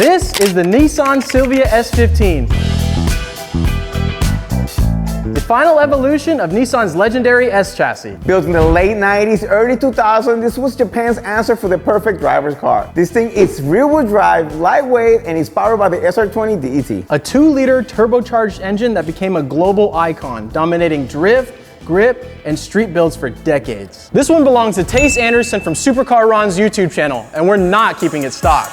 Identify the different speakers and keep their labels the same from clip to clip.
Speaker 1: This is the Nissan Silvia S15. The final evolution of Nissan's legendary S chassis.
Speaker 2: Built in the late 90s, early 2000s, this was Japan's answer for the perfect driver's car. This thing is rear-wheel drive, lightweight, and is powered by the SR20 DET.
Speaker 1: A 2-liter turbocharged engine that became a global icon, dominating drift, grip, and street builds for decades. This one belongs to Tace Andersons from Supercar Ron's YouTube channel, and we're not keeping it stock.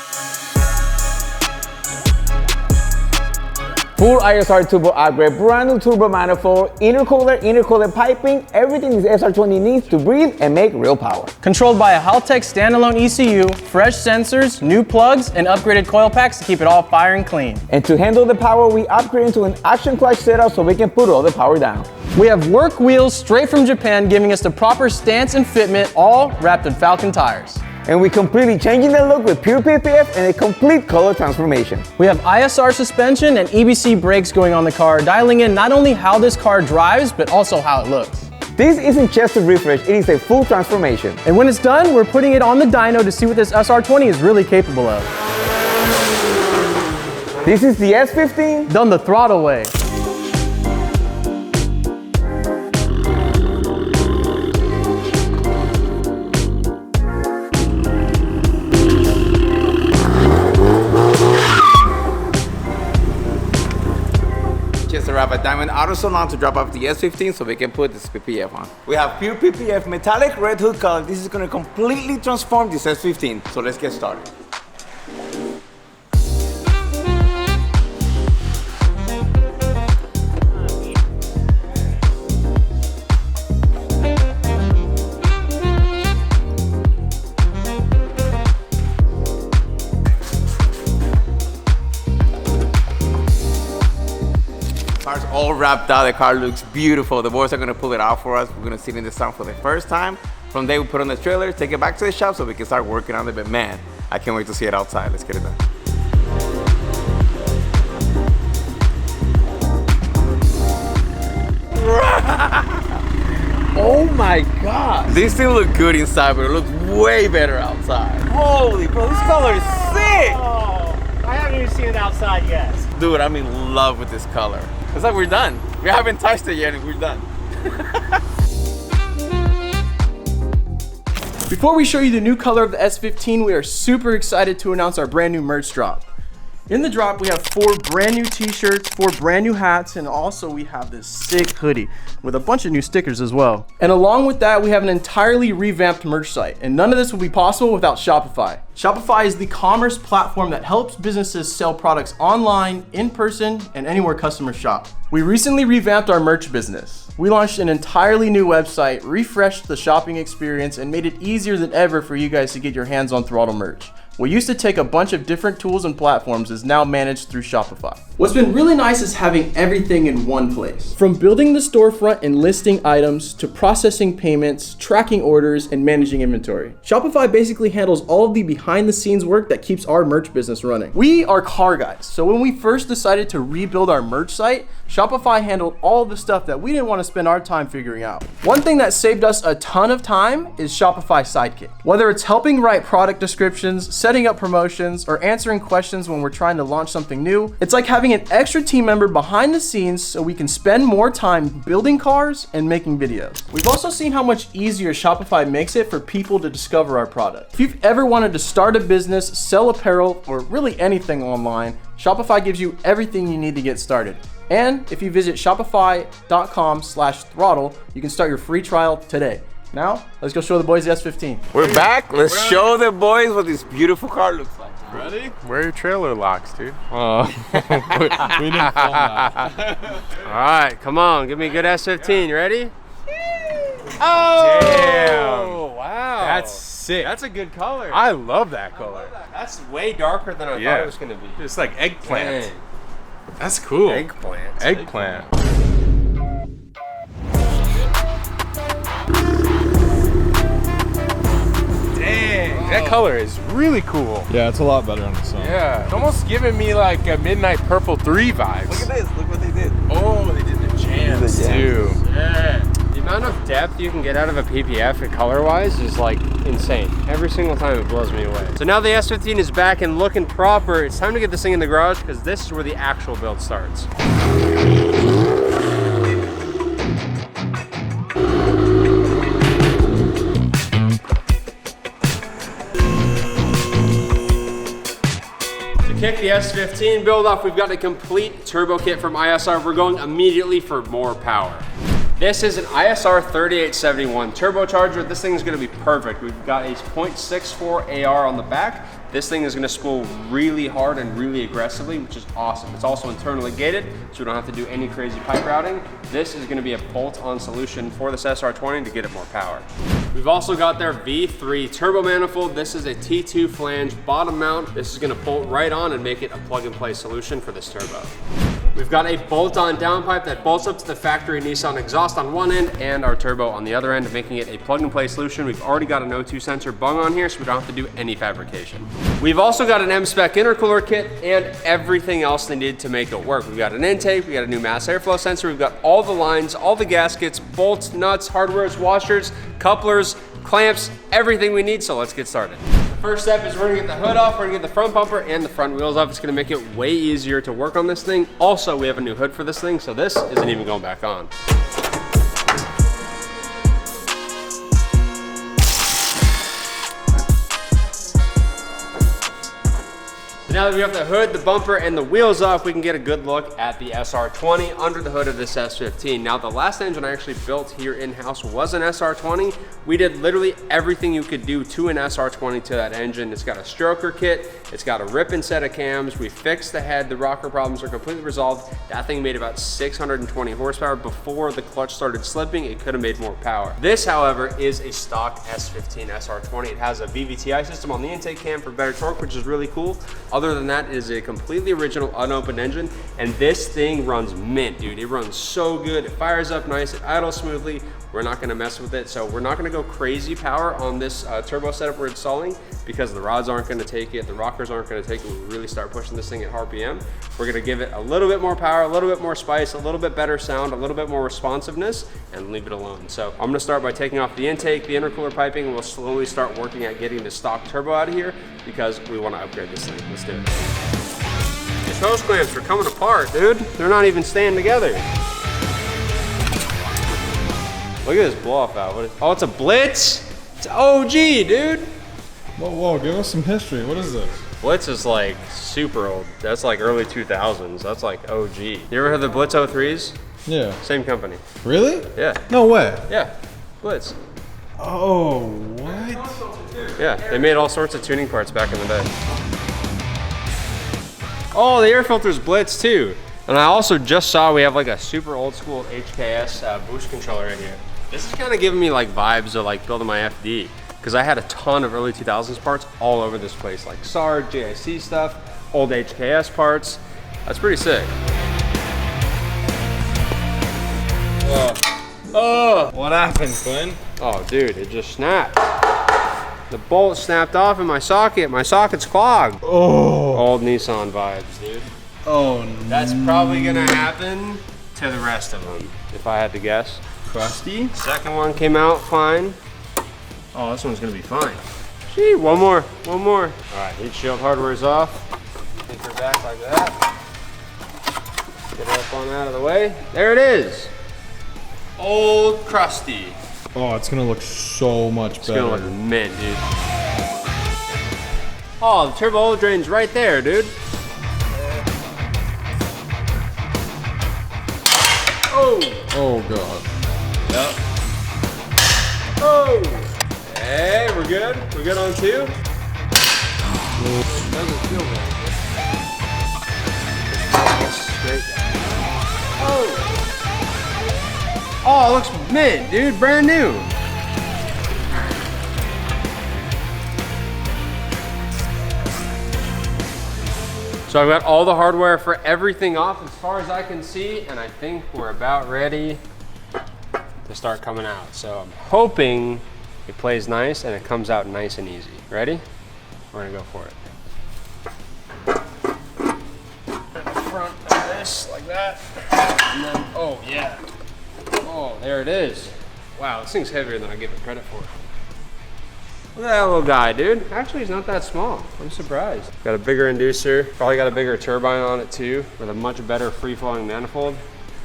Speaker 2: Full ISR turbo upgrade, brand new turbo manifold, intercooler piping, everything this SR20 needs to breathe and make real power.
Speaker 1: Controlled by a Haltech standalone ECU, fresh sensors, new plugs, and upgraded coil packs to keep it all firing clean.
Speaker 2: And to handle the power, we upgraded to an action clutch setup so we can put all the power down.
Speaker 1: We have work wheels straight from Japan, giving us the proper stance and fitment, all wrapped in Falcon tires.
Speaker 2: And we completely changing the look with pure PPF and a complete color transformation.
Speaker 1: We have ISR suspension and EBC brakes going on the car, dialing in not only how this car drives, but also how it looks.
Speaker 2: This isn't just a refresh, it is a full transformation.
Speaker 1: And when it's done, we're putting it on the dyno to see what this SR20 is really capable of.
Speaker 2: This is the S15
Speaker 1: done the throttle way.
Speaker 2: Just arrived at Diamond Auto Salon to drop off the S15 so we can put this PPF on. We have pure PPF metallic red hood color. This is going to completely transform this S15. So let's get started. Car's all wrapped out, the car looks beautiful. The boys are gonna pull it out for us. We're gonna sit in the sun for the first time. From there, we put on the trailer, take it back to the shop so we can start working on it. But man, I can't wait to see it outside. Let's get it done. Oh my God. This thing looks good inside, but it looks way better outside. Holy bro, this color is sick.
Speaker 3: Oh, I haven't even seen it outside yet.
Speaker 2: Dude, I'm in love with this color. It's like we're done. We haven't touched it yet and we're done.
Speaker 1: Before we show you the new color of the S15, we are super excited to announce our brand new merch drop. In the drop, we have 4 brand new t-shirts, 4 brand new hats, and also we have this sick hoodie with a bunch of new stickers as well. And along with that, we have an entirely revamped merch site, and none of this would be possible without Shopify. Shopify is the commerce platform that helps businesses sell products online, in person, and anywhere customers shop. We recently revamped our merch business. We launched an entirely new website, refreshed the shopping experience, and made it easier than ever for you guys to get your hands on throtl merch. What used to take a bunch of different tools and platforms is now managed through Shopify. What's been really nice is having everything in one place. From building the storefront and listing items to processing payments, tracking orders, and managing inventory. Shopify basically handles all of the behind the scenes work that keeps our merch business running. We are car guys, so when we first decided to rebuild our merch site, Shopify handled all the stuff that we didn't want to spend our time figuring out. One thing that saved us a ton of time is Shopify Sidekick. Whether it's helping write product descriptions, setting up promotions, or answering questions when we're trying to launch something new, it's like having an extra team member behind the scenes so we can spend more time building cars and making videos. We've also seen how much easier Shopify makes it for people to discover our product. If you've ever wanted to start a business, sell apparel, or really anything online, Shopify gives you everything you need to get started. And if you visit shopify.com/throtl, you can start your free trial today. Now, let's go show the boys the S15.
Speaker 2: We're back. Let's show the boys what this beautiful car looks like.
Speaker 4: Ready? Where are your trailer locks, dude? We didn't film that.
Speaker 5: All right, come on. Give me a good S15. You ready?
Speaker 4: Oh!
Speaker 5: Damn.
Speaker 4: Wow.
Speaker 5: That's sick. That's a good color.
Speaker 4: I love that color.
Speaker 5: That's way darker than I thought it was going to be.
Speaker 4: It's like eggplant.
Speaker 5: Dang.
Speaker 4: That's cool.
Speaker 5: Eggplant.
Speaker 4: Eggplant. Dang, that color is really cool.
Speaker 6: Yeah, it's a lot better on the sun.
Speaker 4: Yeah, it's almost giving me like a Midnight Purple 3 vibes.
Speaker 2: Look at this. Look what they did.
Speaker 4: Oh, they did the jams
Speaker 2: The jams.
Speaker 4: too.
Speaker 5: Yeah. amount of depth you can get out of a PPF color-wise is like insane. Every single time it blows me away. So now the S15 is back and looking proper. It's time to get this thing in the garage because this is where the actual build starts. Kick the S15 build off, we've got a complete turbo kit from ISR. We're going immediately for more power. This is an ISR 3871 turbocharger. This thing is gonna be perfect. We've got a 0.64 AR on the back. This thing is gonna spool really hard and really aggressively, which is awesome. It's also internally gated, so we don't have to do any crazy pipe routing. This is gonna be a bolt-on solution for this SR20 to get it more power. We've also got their V3 turbo manifold. This is a T2 flange bottom mount. This is gonna bolt right on and make it a plug-and-play solution for this turbo. We've got a bolt-on downpipe that bolts up to the factory Nissan exhaust on one end and our turbo on the other end, making it a plug-and-play solution. We've already got an O2 sensor bung on here, so we don't have to do any fabrication. We've also got an M-Spec intercooler kit and everything else they need to make it work. We've got an intake, we got a new mass airflow sensor, we've got all the lines, all the gaskets, bolts, nuts, hardwares, washers, couplers, clamps, everything we need, so let's get started. The first step is we're gonna get the hood off, we're gonna get the front bumper and the front wheels off. It's gonna make it way easier to work on this thing. Also, we have a new hood for this thing, so this isn't even going back on. Now that we have the hood, the bumper, and the wheels off, we can get a good look at the SR20 under the hood of this S15. Now, the last engine I actually built here in-house was an SR20. We did literally everything you could do to an SR20 to that engine. It's got a stroker kit, it's got a ripping set of cams, we fixed the head, the rocker problems are completely resolved. That thing made about 620 horsepower. Before the clutch started slipping, it could have made more power. This, however, is a stock S15 SR20. It has a VVTi system on the intake cam for better torque, which is really cool. Other than that, it is a completely original unopened engine, and this thing runs mint, dude. It runs so good. It fires up nice, it idles smoothly. We're not gonna mess with it, so we're not gonna go crazy power on this turbo setup we're installing because the rods aren't gonna take it, the rockers aren't gonna take it. We really start pushing this thing at RPM. We're gonna give it a little bit more power, a little bit more spice, a little bit better sound, a little bit more responsiveness, and leave it alone. So I'm gonna start by taking off the intake, the intercooler piping, and we'll slowly start working at getting the stock turbo out of here because we wanna upgrade this thing. Let's do it. These hose clamps are coming apart, dude. They're not even staying together. Look at this blow-off valve. Oh, it's a Blitz? It's OG, dude.
Speaker 6: Whoa, give us some history. What is this?
Speaker 5: Blitz is like super old. That's like early 2000s. That's like OG. You ever heard the Blitz 03s?
Speaker 6: Yeah.
Speaker 5: Same company.
Speaker 6: Really?
Speaker 5: Yeah.
Speaker 6: No way.
Speaker 5: Yeah, Blitz.
Speaker 6: Oh, what?
Speaker 5: Yeah, they made all sorts of tuning parts back in the day. Oh, the air filter's Blitz too. And I also just saw we have like a super old school HKS boost controller in here. This is kind of giving me like vibes of like building my FD because I had a ton of early 2000s parts all over this place, like SAR, JIC stuff, old HKS parts. That's pretty sick. Oh,
Speaker 6: What happened, Quinn?
Speaker 5: oh, dude, it just snapped. The bolt snapped off in my socket. My socket's clogged.
Speaker 6: Oh.
Speaker 5: Old Nissan vibes, dude.
Speaker 6: Oh,
Speaker 5: That's probably gonna happen to the rest of them, if I had to guess.
Speaker 6: crusty?
Speaker 5: Second one came out fine. Oh, this one's gonna be fine. Gee, one more. All right, heat shield hardware is off. Take her back like that. Get it up on out of the way. There it is. Old crusty.
Speaker 6: Oh, it's gonna look so much
Speaker 5: It's
Speaker 6: better.
Speaker 5: gonna look mint, dude. Oh, the turbo oil drain's right there, dude. Oh.
Speaker 6: Oh god.
Speaker 5: Yep. Oh! Hey, we're good? We're good on two? Doesn't feel very good. Straight down. Oh! Oh, it looks mint, dude. Brand new. So I've got all the hardware for everything off as far as I can see, and I think we're about ready to start coming out. So I'm hoping it plays nice and it comes out nice and easy. Ready? We're gonna go for it. Front of this like that, and then, oh yeah. Oh, there it is. Wow, this thing's heavier than I give it credit for. Look at that little guy, dude. Actually, he's not that small. I'm surprised. Got a bigger inducer. Probably got a bigger turbine on it too, with a much better free-flowing manifold.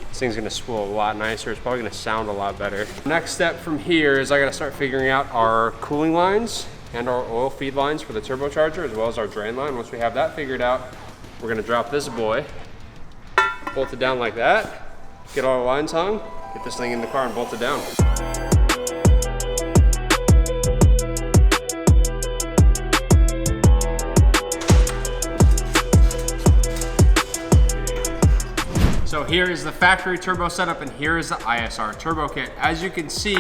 Speaker 5: This thing's gonna spool a lot nicer. It's probably gonna sound a lot better. Next step from here is I gotta start figuring out our cooling lines and our oil feed lines for the turbocharger, as well as our drain line. Once we have that figured out, we're gonna drop this boy, bolt it down like that, get all our lines hung, get this thing in the car and bolt it down. So here is the factory turbo setup and here is the ISR turbo kit. As you can see,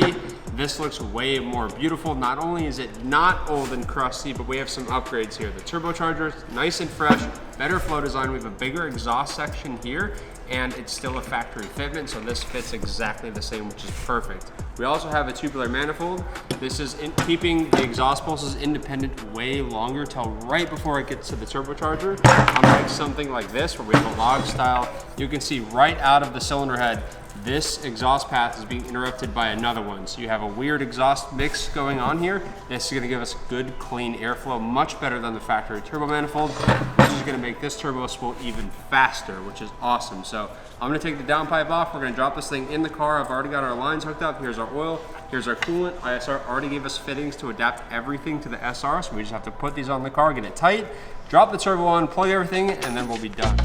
Speaker 5: this looks way more beautiful. Not only is it not old and crusty, but we have some upgrades here. The turbocharger is nice and fresh, better flow design. We have a bigger exhaust section here, and it's still a factory fitment, so this fits exactly the same, which is perfect. We also have a tubular manifold. This is keeping the exhaust pulses independent way longer till right before it gets to the turbocharger. Unlike something like this, where we have a log style, you can see right out of the cylinder head, this exhaust path is being interrupted by another one. So you have a weird exhaust mix going on here. This is gonna give us good, clean airflow, much better than the factory turbo manifold, which is gonna make this turbo spool even faster, which is awesome. So I'm gonna take the downpipe off. We're gonna drop this thing in the car. I've already got our lines hooked up. Here's our oil, here's our coolant. ISR already gave us fittings to adapt everything to the SR, so we just have to put these on the car, get it tight, drop the turbo on, plug everything, and then we'll be done.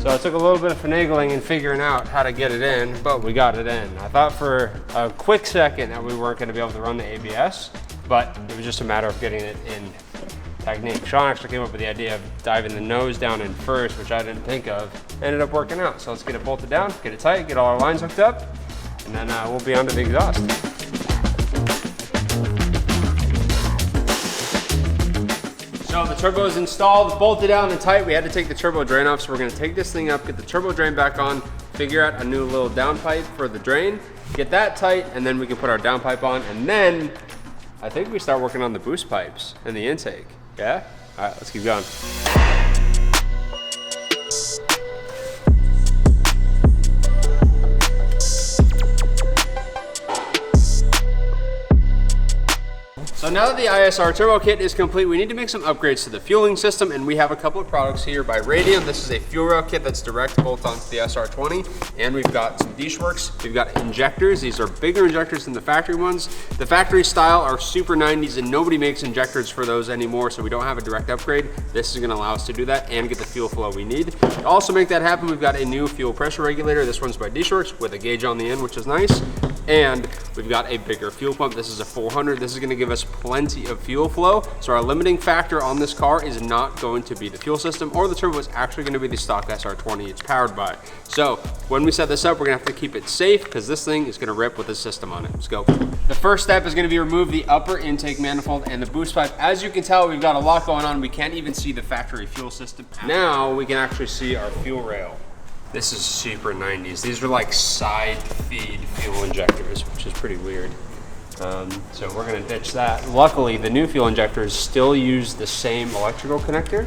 Speaker 5: So it took a little bit of finagling and figuring out how to get it in, but we got it in. I thought for a quick second that we weren't gonna be able to run the ABS, but it was just a matter of getting it in technique. Sean actually came up with the idea of diving the nose down in first, which I didn't think of. Ended up working out. So let's get it bolted down, get it tight, get all our lines hooked up, and then we'll be onto the exhaust. So the turbo is installed, bolted down and tight. We had to take the turbo drain off, so we're gonna take this thing up, get the turbo drain back on, figure out a new little downpipe for the drain, get that tight, and then we can put our downpipe on, and then I think we start working on the boost pipes and the intake. Yeah? All right, let's keep going. So now that the ISR turbo kit is complete, we need to make some upgrades to the fueling system, and we have a couple of products here by Radium. This is a fuel rail kit that's direct bolt onto the SR20, and we've got some Dishworks. We've got injectors. These are bigger injectors than the factory ones. The factory style are super 90s, and nobody makes injectors for those anymore, so we don't have a direct upgrade. This is gonna allow us to do that and get the fuel flow we need. To also make that happen, we've got a new fuel pressure regulator. This one's by Dishworks with a gauge on the end, which is nice. And we've got a bigger fuel pump. This is a 400. This is gonna give us plenty of fuel flow. So our limiting factor on this car is not going to be the fuel system or the turbo. It's actually gonna be the stock SR20 it's powered by. So when we set this up, we're gonna have to keep it safe because this thing is gonna rip with the system on it. Let's go. The first step is gonna be remove the upper intake manifold and the boost pipe. As you can tell, we've got a lot going on. We can't even see the factory fuel system. Now we can actually see our fuel rail. This is super 90s. These are like side feed fuel injectors, which is pretty weird. So we're gonna ditch that. Luckily, the new fuel injectors still use the same electrical connector,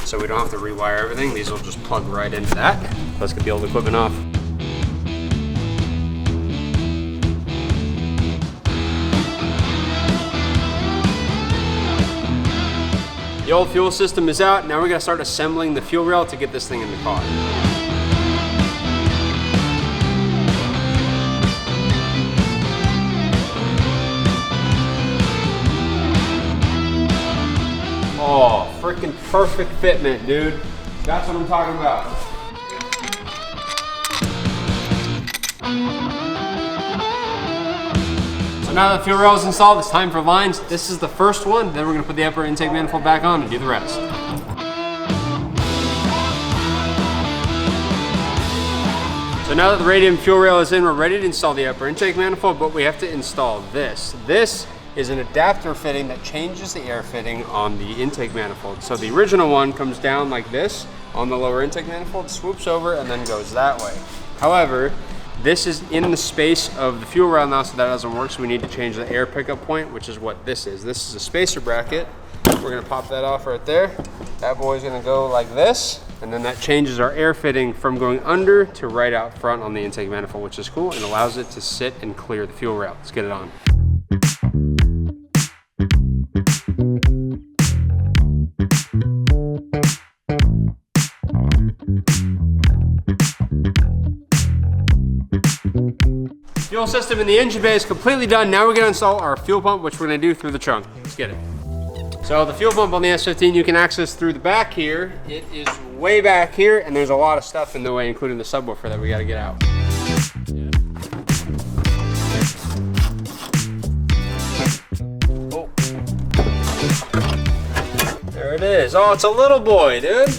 Speaker 5: so we don't have to rewire everything. These will just plug right into that. Let's get the old equipment off. The old fuel system is out. Now we're gonna start assembling the fuel rail to get this thing in the car. Oh, freaking perfect fitment, dude. That's what I'm talking about. So now that the fuel rail is installed, it's time for lines. This is the first one. Then we're gonna put the upper intake manifold back on and do the rest. So now that the Radium fuel rail is in, we're ready to install the upper intake manifold, but we have to install this. This is an adapter fitting that changes the air fitting on the intake manifold. So the original one comes down like this on the lower intake manifold, swoops over, and then goes that way. However, This is in the space of the fuel rail now, so that doesn't work, so we need to change the air pickup point, which is what this is. This is a spacer bracket. We're gonna pop that off right there. That boy's gonna go like this, and then that changes our air fitting from going under to right out front on the intake manifold, which is cool, and allows it to sit and clear the fuel rail. Let's get it on. Fuel system in the engine bay is completely done. Now we're gonna install our fuel pump, which we're gonna do through the trunk. Let's get it. So the fuel pump on the S15 you can access through the back here. It is way back here, and there's a lot of stuff in the way, including the subwoofer that we gotta get out. Oh. There it is. Oh, it's a little boy, dude.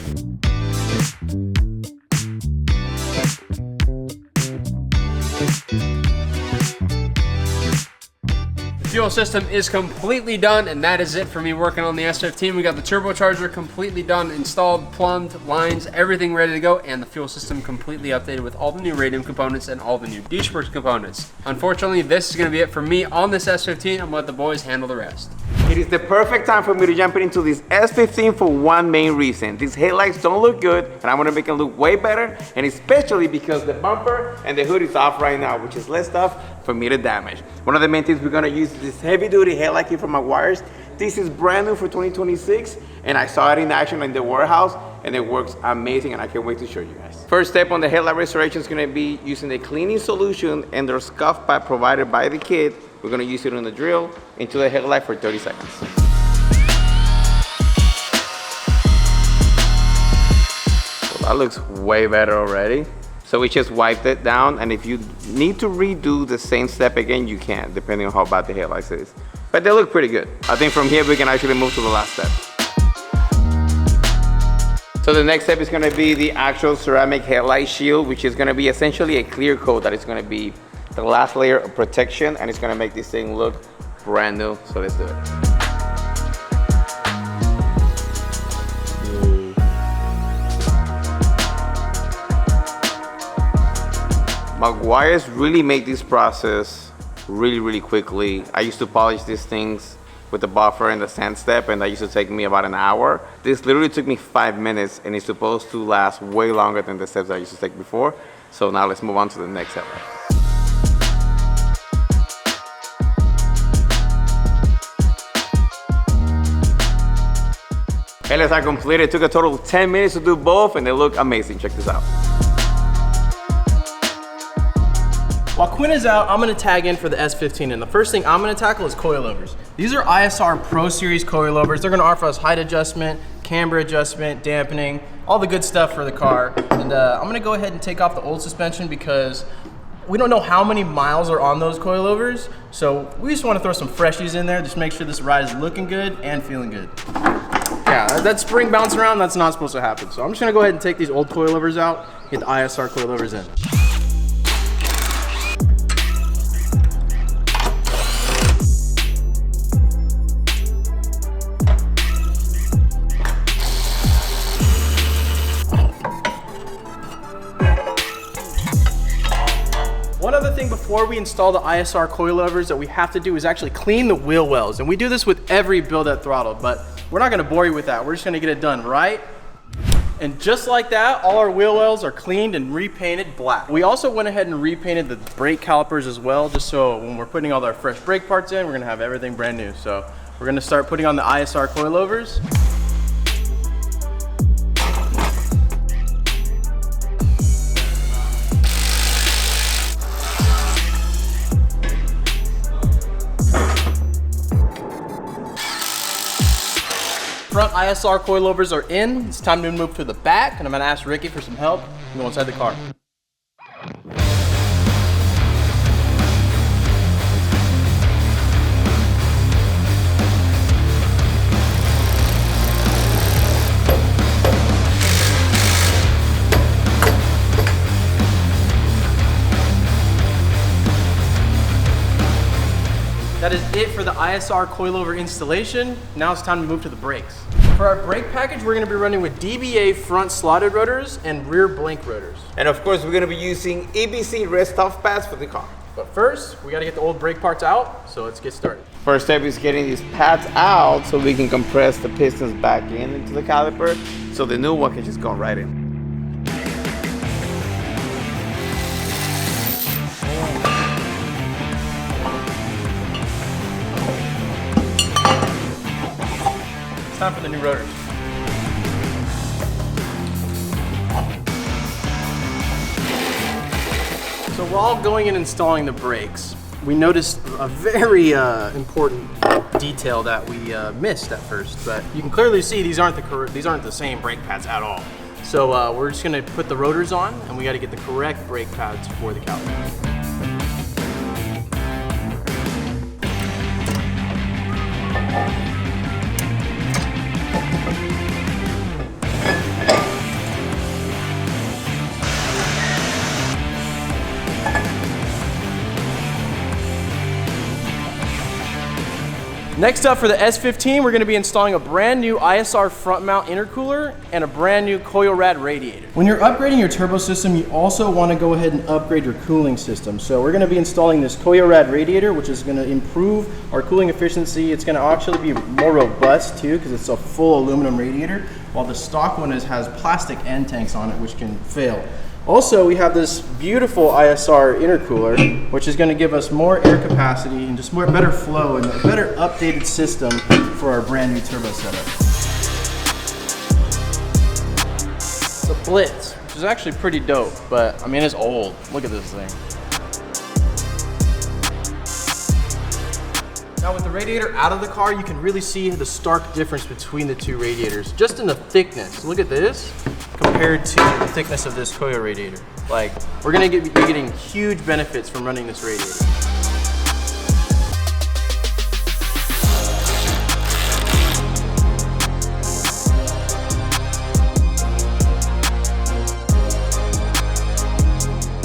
Speaker 5: Fuel system is completely done, and that is it for me working on the S15. We got the turbocharger completely done, installed, plumbed, lines, everything ready to go, and the fuel system completely updated with all the new radium components and all the new D-Works components. Unfortunately, this is going to be it for me on this S15. I'm going to let the boys handle the rest.
Speaker 2: It is the perfect time for me to jump into this S15 for one main reason. These headlights don't look good, and I'm gonna make them look way better, and especially because the bumper and the hood is off right now, which is less stuff for me to damage. One of the main things we're gonna use is this heavy duty headlight kit from Meguiar's. This is brand new for 2026, and I saw it in action in the warehouse, and it works amazing, and I can't wait to show you guys. First step on the headlight restoration is gonna be using the cleaning solution and their scuff pipe provided by the kit. We're gonna use it on the drill into the headlight for 30 seconds. Well, that looks way better already. So we just wiped it down, and if you need to redo the same step again, you can, depending on how bad the headlight is. But they look pretty good. I think from here we can actually move to the last step. So the next step is gonna be the actual ceramic headlight shield, which is gonna be essentially a clear coat that is gonna be the last layer of protection, and it's gonna make this thing look brand new. So let's do it. Meguiar's really made this process really quickly. I used to polish these things with the buffer and the sand step, and that used to take me about an hour. This literally took me 5 minutes, and it's supposed to last way longer than the steps I used to take before. So now let's move on to the next headlight. Headlights are completed. It took a total of 10 minutes to do both, and they look amazing. Check this out.
Speaker 1: While Quinn is out, I'm gonna tag in for the S15, and the first thing I'm gonna tackle is coilovers. These are ISR Pro Series coilovers. They're gonna offer us height adjustment, camber adjustment, dampening, all the good stuff for the car. And I'm gonna go ahead and take off the old suspension because we don't know how many miles are on those coilovers, so we just wanna throw some freshies in there, just make sure this ride is looking good and feeling good. Yeah, that spring bouncing around, that's not supposed to happen. So I'm just gonna go ahead and take these old coilovers out, get the ISR coilovers in. One other thing before we install the ISR coilovers that we have to do is actually clean the wheel wells. And we do this with every build at Throttle, but we're not gonna bore you with that. We're just gonna get it done right. And just like that, all our wheel wells are cleaned and repainted black. We also went ahead and repainted the brake calipers as well, just so when we're putting all our fresh brake parts in, we're gonna have everything brand new. So we're gonna start putting on the ISR coilovers. Front ISR coilovers are in. It's time to move to the back, and I'm gonna ask Ricky for some help and go inside the car. That is it for the ISR coilover installation. Now it's time to move to the brakes. For our brake package, we're gonna be running with DBA front slotted rotors and rear blank rotors.
Speaker 2: And of course, we're gonna be using EBC rest off pads for the car.
Speaker 1: But first, we gotta get the old brake parts out, so let's get started.
Speaker 2: First step is getting these pads out so we can compress the pistons back into the caliper so the new one can just go right in.
Speaker 1: It's time for the new rotors. So while going and installing the brakes, we noticed a very important detail that we missed at first. But you can clearly see these aren't the same brake pads at all. So we're just gonna put the rotors on, and we got to get the correct brake pads for the caliper. Next up for the S15, we're gonna be installing a brand new ISR front mount intercooler and a brand new coil rad radiator. When you're upgrading your turbo system, you also wanna go ahead and upgrade your cooling system. So we're gonna be installing this coil rad radiator, which is gonna improve our cooling efficiency. It's gonna actually be more robust too, because it's a full aluminum radiator, while the stock one has plastic end tanks on it, which can fail. Also, we have this beautiful ISR intercooler, which is going to give us more air capacity and just better flow and a better updated system for our brand new turbo setup. It's a Blitz, which is actually pretty dope, but I mean, it's old. Look at this thing. Now with the radiator out of the car, you can really see the stark difference between the two radiators, just in the thickness. Look at this compared to the thickness of this coil radiator. Like, we're gonna be getting huge benefits from running this radiator.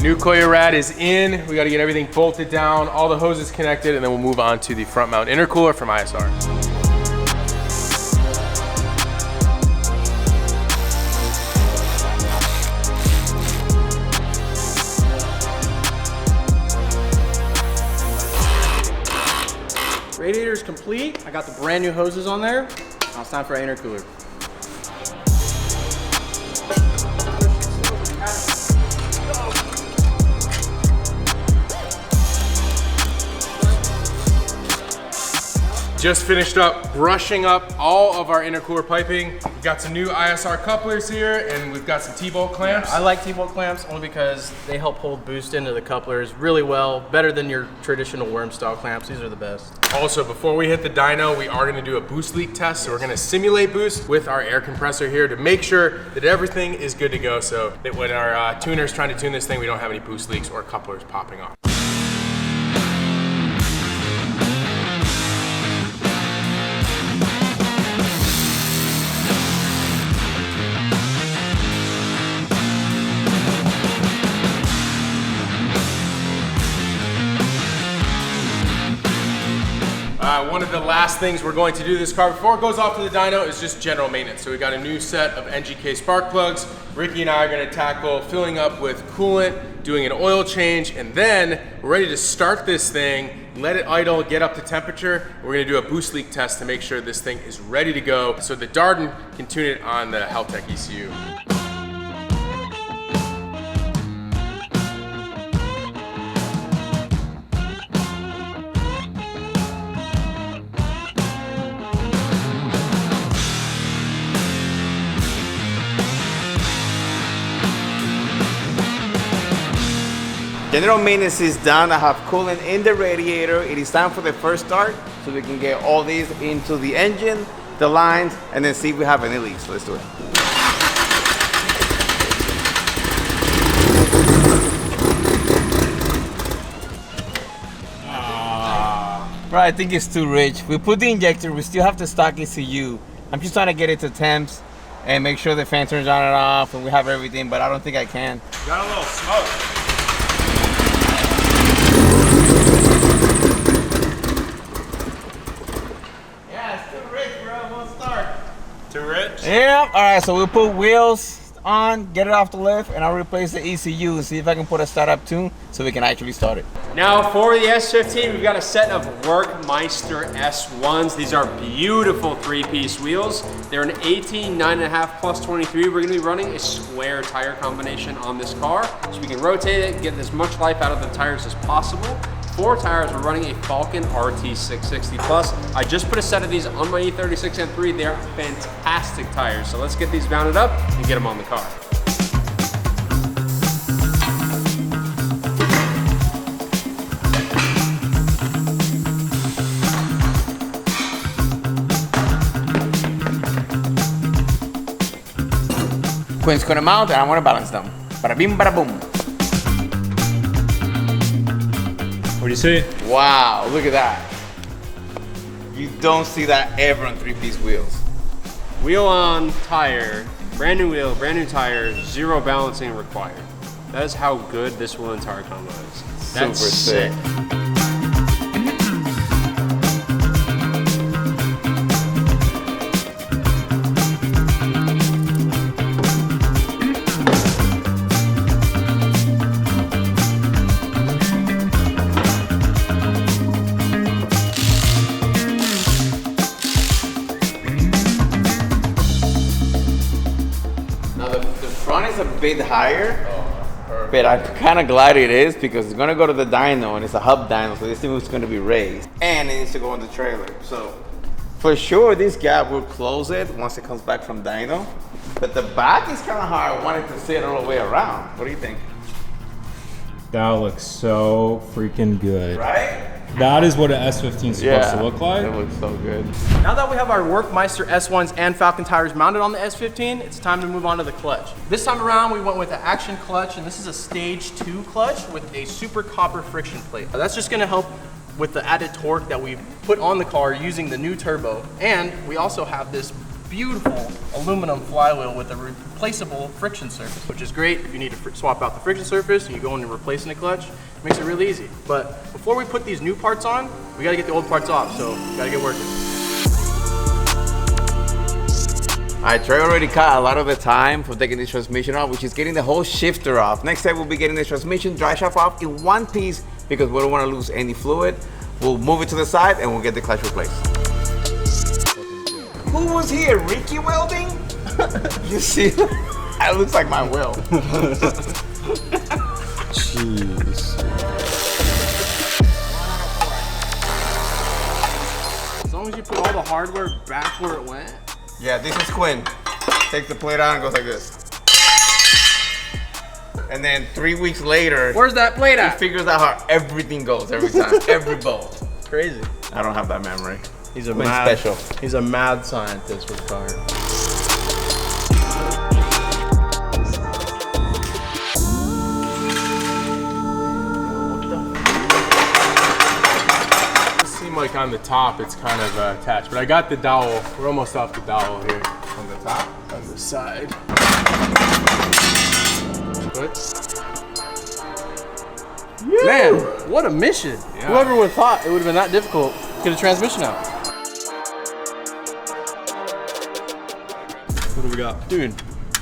Speaker 4: New coil rad is in. We got to get everything bolted down, all the hoses connected, and then we'll move on to the front mount intercooler from ISR.
Speaker 1: Radiator is complete. I got the brand new hoses on there. Now it's time for our intercooler.
Speaker 4: Just finished up brushing up all of our intercooler piping. We've got some new ISR couplers here, and we've got some T-bolt clamps.
Speaker 1: I like T-bolt clamps only because they help hold boost into the couplers really well, better than your traditional worm style clamps. These are the best.
Speaker 4: Also, before we hit the dyno, we are gonna do a boost leak test. So we're gonna simulate boost with our air compressor here to make sure that everything is good to go, so that when our tuner's trying to tune this thing, we don't have any boost leaks or couplers popping off. One of the last things we're going to do this car before it goes off to the dyno is just general maintenance. So we got a new set of NGK spark plugs. Ricky and I are gonna tackle filling up with coolant, doing an oil change, and then we're ready to start this thing, let it idle, get up to temperature. We're gonna do a boost leak test to make sure this thing is ready to go so that Darden can tune it on the Heltec ECU.
Speaker 2: General maintenance is done. I have coolant in the radiator. It is time for the first start, so we can get all these into the engine, the lines, and then see if we have any leaks. So let's do it. Bro, I think it's too rich. We put the injector, we still have the stock ECU. I'm just trying to get it to temps and make sure the fan turns on and off and we have everything, but I don't think I can.
Speaker 4: Got a little smoke.
Speaker 2: Yeah, all right, so we'll put wheels on, get it off the lift, and I'll replace the ECU and see if I can put a startup tune so we can actually start it.
Speaker 5: Now for the S15, we've got a set of Workmeister S1s. These are beautiful 3-piece wheels. They're an 18, 9.5 plus 23. We're gonna be running a square tire combination on this car, so we can rotate it, get as much life out of the tires as possible. 4 tires, we're running a Falcon RT 660 Plus. I just put a set of these on my E36 M3. They're fantastic tires. So let's get these mounted up and get them on the car.
Speaker 2: Quinn's gonna mount and I wanna balance them. Bada bim, bada boom.
Speaker 6: What do you say?
Speaker 2: Wow, look at that. You don't see that ever on 3-piece wheels.
Speaker 5: Wheel on, tire, brand new wheel, brand new tire, 0 balancing required. That is how good this wheel and tire combo is. That's
Speaker 2: Super sick. It's a bit higher, but I'm kind of glad it is because it's gonna go to the dyno and it's a hub dyno, so this thing is gonna be raised and it needs to go on the trailer. So for sure, this gap will close it once it comes back from dyno. But the back is kind of hard. I wanted to sit all the way around. What do you think?
Speaker 6: That looks so freaking good.
Speaker 2: Right?
Speaker 6: That is what an S15 is supposed to look like.
Speaker 2: It looks so good.
Speaker 1: Now that we have our Workmeister S1s and Falcon tires mounted on the S15, it's time to move on to the clutch. This time around, we went with the Action clutch, and this is a stage 2 clutch with a super copper friction plate. That's just gonna help with the added torque that we put on the car using the new turbo. And we also have this beautiful aluminum flywheel with a replaceable friction surface, which is great if you need to swap out the friction surface and you go in and replace in the clutch. It makes it really easy. But before we put these new parts on, we gotta get the old parts off, so we gotta get working.
Speaker 2: All right, Trey already cut a lot of the time for taking this transmission off, which is getting the whole shifter off. Next step, we'll be getting the transmission dry shaft off in one piece because we don't want to lose any fluid. We'll move it to the side and we'll get the clutch replaced. Who was here? Ricky welding? You see? That looks like my weld.
Speaker 6: Jeez.
Speaker 1: As long as you put all the hardware back where it went.
Speaker 2: Yeah, this is Quinn. Takes the plate out and goes like this. And then 3 weeks later,
Speaker 1: Where's that plate
Speaker 2: he
Speaker 1: at?
Speaker 2: figures out how everything goes every time, every bolt.
Speaker 1: Crazy.
Speaker 2: I don't have that memory.
Speaker 1: He's a
Speaker 2: Quinn's
Speaker 1: mad
Speaker 2: special.
Speaker 1: He's a mad scientist with cars.
Speaker 4: Like on the top, it's kind of attached, but I got the dowel. We're almost off the dowel here.
Speaker 2: On the top?
Speaker 4: On the side. Good.
Speaker 1: Man, what a mission.
Speaker 4: Yeah.
Speaker 1: Whoever would have thought it would have been that difficult to get a transmission out.
Speaker 6: What do we got?
Speaker 1: Dude.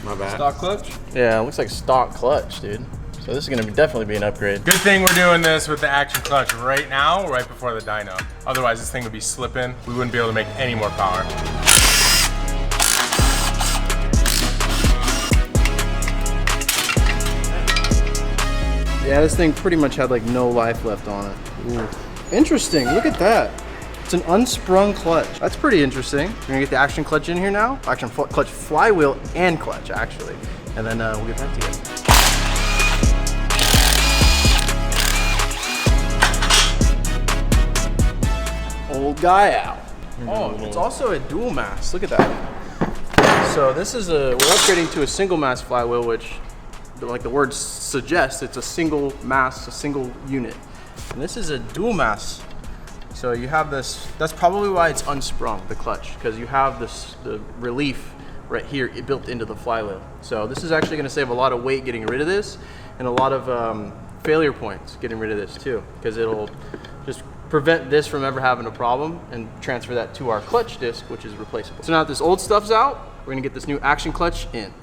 Speaker 2: My bad.
Speaker 6: Stock clutch?
Speaker 1: Yeah, it looks like stock clutch, dude. So this is gonna definitely be an upgrade.
Speaker 4: Good thing we're doing this with the Action clutch right now, right before the dyno. Otherwise, this thing would be slipping. We wouldn't be able to make any more power.
Speaker 1: Yeah, this thing pretty much had like no life left on it. Ooh. Interesting, look at that. It's an unsprung clutch. That's pretty interesting. We're gonna get the Action clutch in here now. Action clutch flywheel and clutch, actually. And then we'll get that together. Old guy out. Oh, it's also a dual mass. Look at that. So this is we're upgrading to a single mass flywheel, which, like the word suggests, it's a single mass, a single unit. And this is a dual mass. So you have this, that's probably why it's unsprung, the clutch, because you have the relief right here built into the flywheel. So this is actually gonna save a lot of weight getting rid of this, and a lot of failure points getting rid of this too, because it'll just prevent this from ever having a problem and transfer that to our clutch disc, which is replaceable. So now that this old stuff's out, we're gonna get this new action clutch in.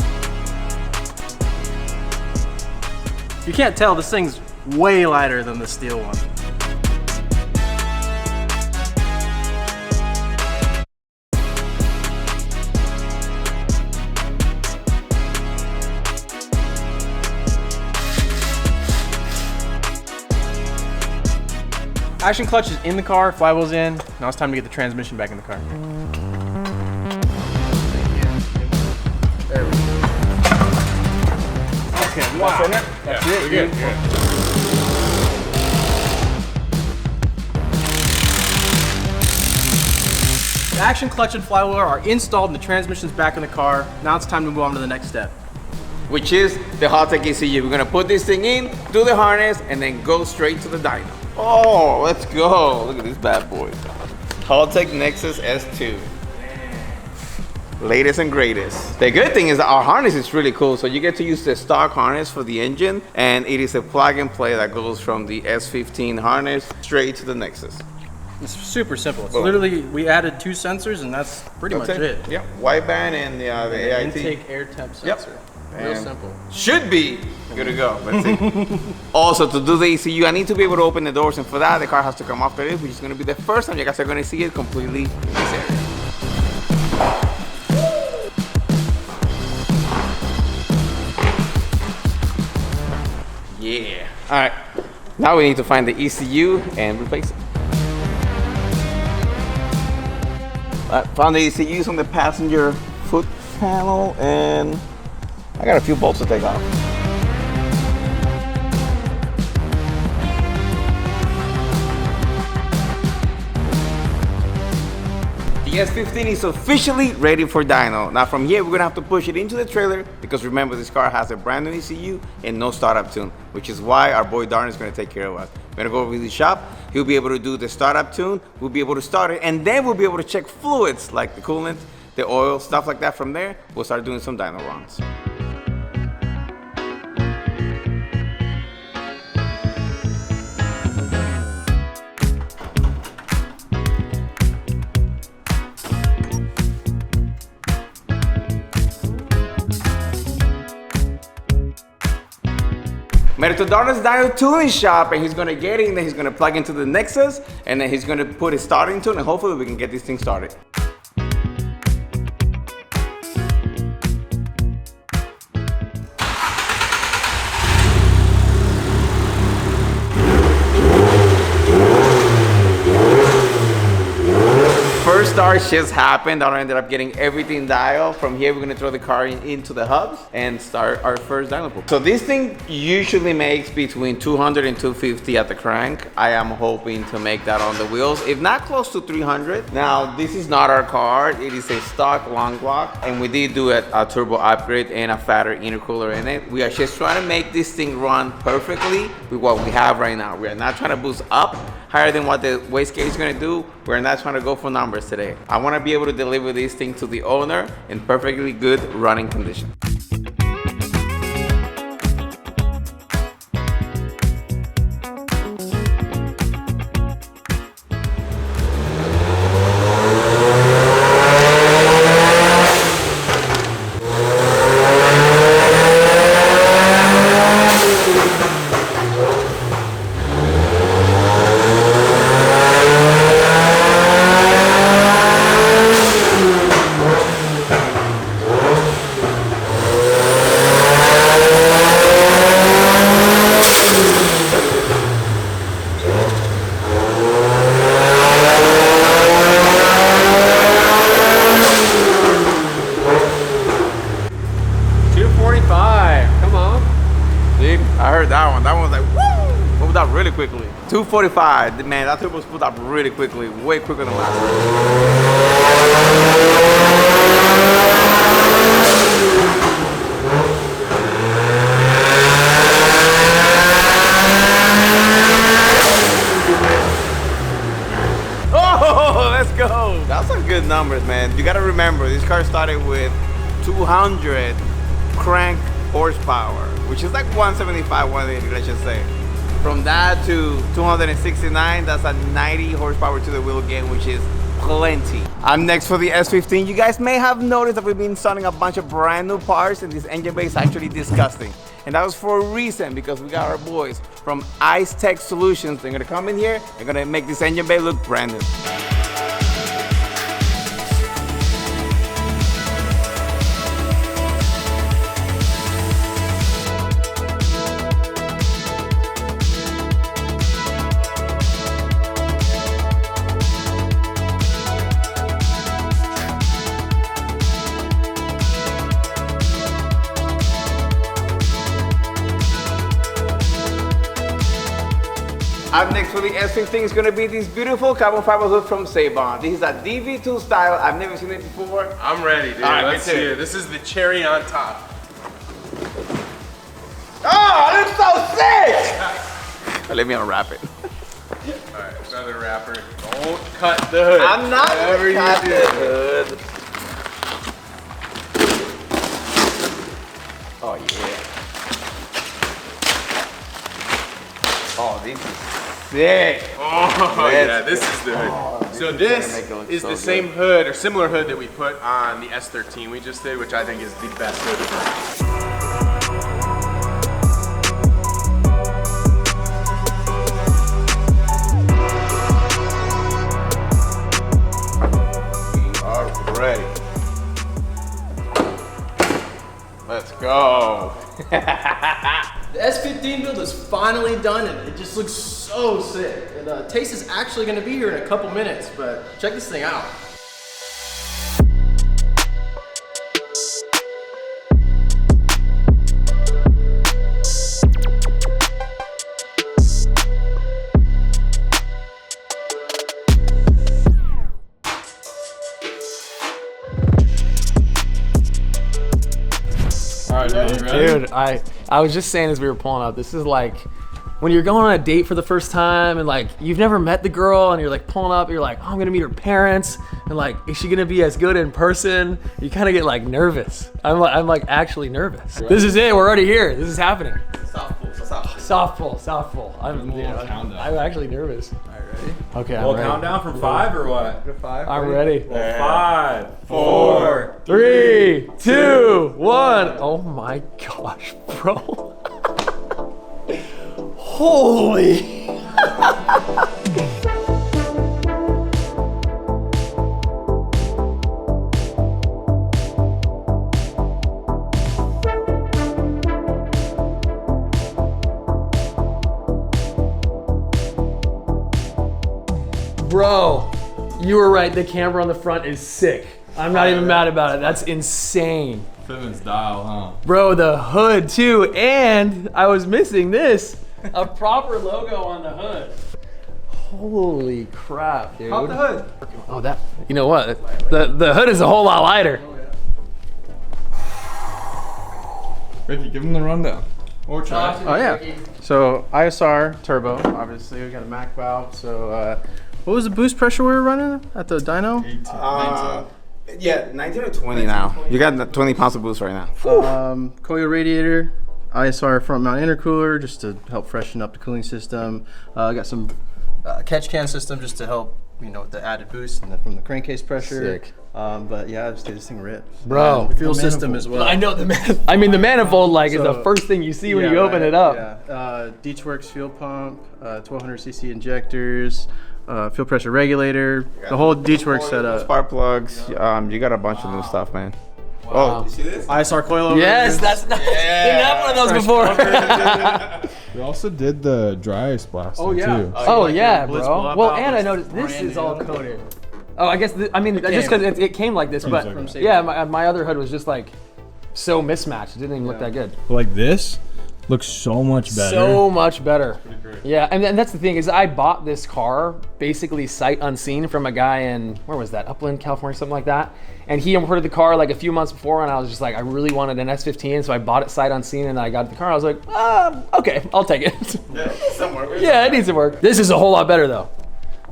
Speaker 1: You can't tell, this thing's way lighter than the steel one. Action clutch is in the car, flywheel's in. Now it's time to get the transmission back in the car. There we go. Okay, wow. That's it.
Speaker 4: We're good.
Speaker 1: The action clutch and flywheel are installed and the transmission's back in the car. Now it's time to move on to the next step.
Speaker 2: Which is the Haltech ECU. We're gonna put this thing in, do the harness, and then go straight to the dyno. Oh, let's go. Look at this bad boy. Haltech Nexus S2. Latest and greatest. The good thing is that our harness is really cool. So you get to use the stock harness for the engine, and it is a plug and play that goes from the S15 harness straight to the Nexus.
Speaker 1: It's super simple. It's literally, we added 2 sensors and that's pretty much it.
Speaker 2: Yep, wideband and the AIT.
Speaker 1: Intake air temp sensor. Real simple.
Speaker 2: Should be good to go. Let's see. Also, to do the ECU, I need to be able to open the doors, and for that, the car has to come off the lift, which is going to be the first time you guys are going to see it completely in this area. Yeah. All right. Now we need to find the ECU and replace it. I found the ECUs on the passenger foot panel, and I got a few bolts to take off. The S15 is officially ready for dyno. Now from here, we're gonna have to push it into the trailer because remember, this car has a brand new ECU and no startup tune, which is why our boy Darren is gonna take care of us. We're gonna go over to the shop. He'll be able to do the startup tune. We'll be able to start it, and then we'll be able to check fluids like the coolant, the oil, stuff like that. From there, we'll start doing some dyno runs. Made it to Darren's Dyno tuning shop, and he's gonna get in, then he's gonna plug into the Nexus, and then he's gonna put his starting tune, and hopefully we can get this thing started. First start just happened. I ended up getting everything dialed. From here, we're gonna throw the car into the hubs and start our first dyno pool. So this thing usually makes between 200 and 250 at the crank. I am hoping to make that on the wheels, if not close to 300. Now, this is not our car. It is a stock long block, and we did do a turbo upgrade and a fatter intercooler in it. We are just trying to make this thing run perfectly with what we have right now. We are not trying to boost up higher than what the wastegate is gonna do. We're not trying to go for numbers today. I wanna be able to deliver this thing to the owner in perfectly good running condition. Really quickly. 245, man, that turbo was pulled up really quickly, way quicker than last time. Oh, let's go. That's some good numbers, man. You gotta remember, this car started with 200 crank horsepower, which is like 175, 180, let's just say. From that to 269, that's a 90 horsepower to the wheel gain, which is plenty. I'm next for the S15. You guys may have noticed that we've been installing a bunch of brand new parts, and this engine bay is actually disgusting. And that was for a reason, because we got our boys from Ice Tech Solutions. They're gonna come in here, they're gonna make this engine bay look brand new. Up next for the S15 is going to be this beautiful carbon fiber hood from Sabon. This is a DV2 style. I've never seen it before.
Speaker 4: I'm ready, dude.
Speaker 2: All right,
Speaker 4: Let's see it. This is the cherry on top.
Speaker 2: Oh, it looks so sick! Let me unwrap it.
Speaker 4: All right, another wrapper. Don't cut the hood.
Speaker 2: I'm not
Speaker 4: Whatever
Speaker 2: gonna cut
Speaker 4: you
Speaker 2: the
Speaker 4: do.
Speaker 2: hood. Oh, yeah. Oh, this is sick.
Speaker 4: Oh, yeah, this is the hood. So this
Speaker 2: make it look
Speaker 4: is
Speaker 2: so
Speaker 4: the
Speaker 2: good.
Speaker 4: same hood or similar hood that we put on the S13 we just did, which I think is the best hood.
Speaker 2: Ready. Let's go.
Speaker 1: The S15 build is finally done and it just looks so sick. And Tace is actually gonna be here in a couple minutes, but check this thing out.
Speaker 7: Dude, I was just saying as we were pulling up, this is like when you're going on a date for the first time and like you've never met the girl and you're like pulling up, you're like, oh, I'm gonna meet her parents and like, is she gonna be as good in person? You kind of get like nervous. I'm like actually nervous. This is it. We're already here. This is happening. Soft pull. I'm actually nervous. All right, ready? Okay, I'm ready.
Speaker 6: Countdown from 5 or what?
Speaker 7: I'm ready.
Speaker 6: 5, 4,
Speaker 7: 3, 2, 1. Oh my gosh, bro. Holy. Bro, you were right. The camera on the front is sick. I'm not even mad about it. That's insane.
Speaker 6: Simmons dial, huh?
Speaker 7: Bro, the hood too, and I was missing this. A proper logo on the hood. Holy crap, dude.
Speaker 1: Pop the hood.
Speaker 7: Oh, that, you know what? The hood is a whole lot lighter.
Speaker 6: Ricky, give him the rundown. Or try.
Speaker 1: Oh yeah. So ISR turbo, obviously we got a Mac valve. So what was the boost pressure we were running at the dyno?
Speaker 2: Yeah, 19 or 20 now. You got 20 pounds of boost right now.
Speaker 1: Coil radiator, ISR front mount intercooler just to help freshen up the cooling system. Got some catch can system just to help, you know, with the added boost and from the crankcase pressure.
Speaker 7: Sick.
Speaker 1: But yeah, this thing rips.
Speaker 7: Bro.
Speaker 1: The fuel system as well.
Speaker 7: I know the the manifold like is the first thing you see when you open it up.
Speaker 1: Yeah. Ditchworks fuel pump, 1200cc injectors, fuel pressure regulator, the whole Ditchworks setup.
Speaker 2: Spark plugs. You got a bunch of new stuff, man.
Speaker 7: Wow.
Speaker 2: Oh, you see this?
Speaker 1: ISR coil over
Speaker 7: Yes,
Speaker 1: here.
Speaker 7: that's nice. Didn't have one of those before.
Speaker 6: We also did the dry ice blasting too.
Speaker 7: Oh yeah,
Speaker 1: Blitz
Speaker 7: bro.
Speaker 1: blowout
Speaker 7: Well,
Speaker 1: valve
Speaker 7: and I
Speaker 1: is
Speaker 7: noticed this
Speaker 1: brand
Speaker 7: is all
Speaker 1: new.
Speaker 7: coated. Oh, I guess I mean just because it came like this, but
Speaker 6: From
Speaker 7: yeah, my other hood was just like so mismatched. It didn't even look that good.
Speaker 6: Like this looks so much better.
Speaker 7: So much better. Yeah, and that's the thing is I bought this car basically sight unseen from a guy in, where was that, Upland, California, something like that. And he imported the car like a few months before, and I was just like, I really wanted an S15, so I bought it sight unseen, and I got the car. I was like, okay, I'll take it.
Speaker 2: Yeah, somewhere.
Speaker 7: Yeah, it needs to work. This is a whole lot better though.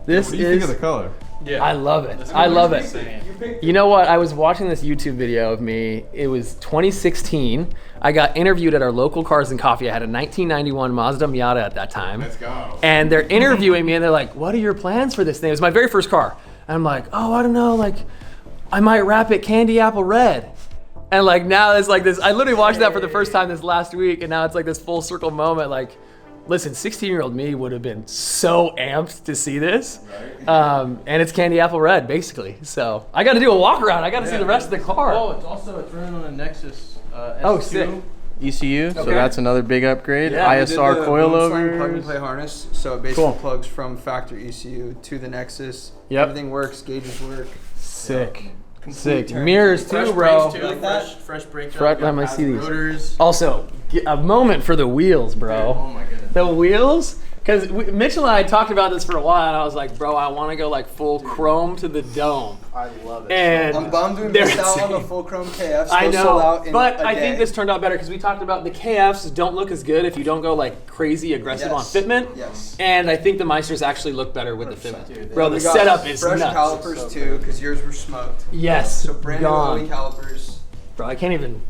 Speaker 7: This
Speaker 6: What do you think
Speaker 7: is
Speaker 6: of the color?
Speaker 4: Yeah.
Speaker 7: I love it. I love it. You know what? I was watching this YouTube video of me. It was 2016. I got interviewed at our local Cars and Coffee. I had a 1991 Mazda Miata at that time.
Speaker 4: Let's go.
Speaker 7: And they're interviewing me and they're like, what are your plans for this thing? It was my very first car. And I'm like, oh, I don't know. Like, I might wrap it candy apple red. And like now it's like this, I literally watched that for the first time this last week. And now it's like this full circle moment. Like, listen, 16-year-old me would have been so amped to see this. And it's candy apple red, basically. So I got to do a walk around. I got to see the rest of the car.
Speaker 1: Oh, it's running on a Nexus S2
Speaker 7: Oh, sick.
Speaker 1: ECU, so
Speaker 7: Okay.
Speaker 1: that's another big upgrade.
Speaker 7: Yeah, we
Speaker 1: ISR coilovers.
Speaker 8: Plug and play harness, so it basically
Speaker 1: Cool.
Speaker 8: plugs from factory ECU to the Nexus.
Speaker 1: Yep.
Speaker 8: Everything works, gauges work.
Speaker 1: Sick.
Speaker 8: Complete turn.
Speaker 1: Mirrors too, bro.
Speaker 8: too. Like that?
Speaker 1: Fresh brake.
Speaker 7: Front, let me see these.
Speaker 1: Rotors.
Speaker 7: Also, a moment for the wheels, bro.
Speaker 1: Oh my goodness.
Speaker 7: The wheels, because Mitchell and I talked about this for a while, and I was like, bro, I want to go like full chrome to the dome.
Speaker 1: I love it.
Speaker 7: And
Speaker 8: I'm bummed we
Speaker 7: they're
Speaker 8: missed out on the
Speaker 7: insane.
Speaker 8: full chrome KFs.
Speaker 7: I
Speaker 8: They'll sold
Speaker 7: know,
Speaker 8: out in
Speaker 7: but
Speaker 8: a
Speaker 7: I
Speaker 8: day.
Speaker 7: think this turned out better because we talked about the KFs don't look as good if you don't go like crazy aggressive on
Speaker 8: Yes.
Speaker 7: fitment.
Speaker 8: Yes.
Speaker 7: And I think the Meisters actually look better with the fitment. Bro, the
Speaker 8: We got
Speaker 7: setup is
Speaker 8: fresh
Speaker 7: nuts.
Speaker 8: calipers too, because yours were smoked.
Speaker 7: Yes,
Speaker 8: So brand new
Speaker 7: gone.
Speaker 8: OE calipers.
Speaker 7: Bro, I can't even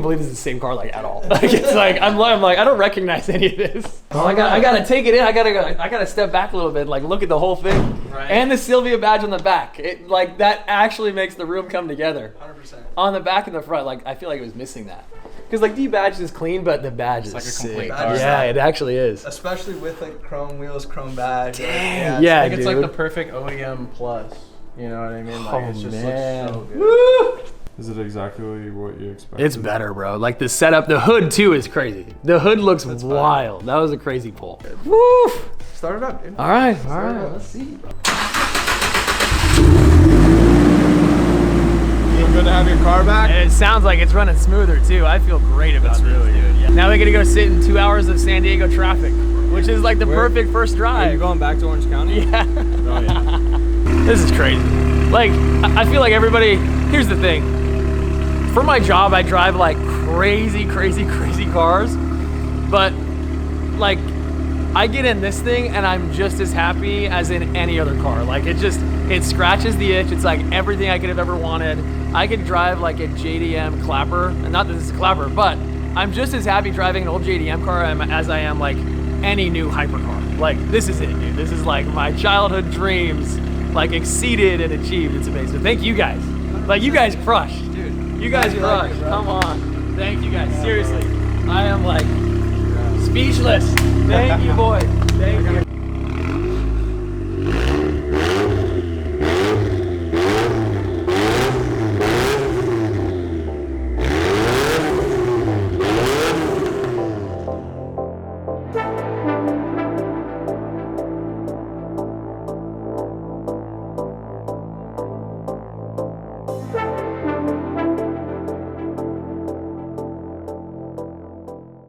Speaker 7: believe this is the same car like at all. Like it's like I'm like I don't recognize any of this. Oh, I gotta take it in. I gotta step back a little bit, like look at the whole thing.
Speaker 1: Right.
Speaker 7: And the Silvia badge on the back. It like that actually makes the room come together.
Speaker 8: 100%.
Speaker 7: On the back and the front, like I feel like it was missing that. Because like the badge is clean, but the badge is
Speaker 1: like a
Speaker 7: sick.
Speaker 1: complete
Speaker 8: car.
Speaker 7: Yeah, it actually is.
Speaker 8: Especially with like chrome wheels, chrome badge.
Speaker 7: Dang,
Speaker 8: Like,
Speaker 7: yeah,
Speaker 1: I think it's like
Speaker 7: dude.
Speaker 1: the perfect OEM plus. You know what I mean? Like
Speaker 7: Oh
Speaker 1: it just
Speaker 7: man.
Speaker 1: looks so good.
Speaker 7: Woo!
Speaker 6: Is it exactly what you expected?
Speaker 7: It's better, bro. Like the setup, the hood too is crazy. The hood looks wild. That was a crazy pull. Woo!
Speaker 8: Start it up, dude.
Speaker 7: All right. Let's see.
Speaker 6: Feel good to have your car back?
Speaker 7: And it sounds like it's running smoother too. I feel great about this, dude. Yeah. Now we get to go sit in 2 hours of San Diego traffic, which is like the perfect first
Speaker 6: Are you
Speaker 7: drive.
Speaker 6: going back to Orange County?
Speaker 7: Yeah.
Speaker 6: Oh, yeah.
Speaker 7: This is crazy. Like, I feel like everybody, here's the thing. For my job, I drive like crazy cars. But like, I get in this thing and I'm just as happy as in any other car. Like it scratches the itch. It's like everything I could have ever wanted. I could drive like a JDM Clapper, and not that this is a Clapper, but I'm just as happy driving an old JDM car as I am like any new hypercar. Like this is it, dude. This is like my childhood dreams, like exceeded and achieved. It's amazing. Thank you guys. Like you guys crushed, dude. You guys crushed. Come on. Thank you guys. Seriously, I am like speechless. Thank you, boys. Thank you.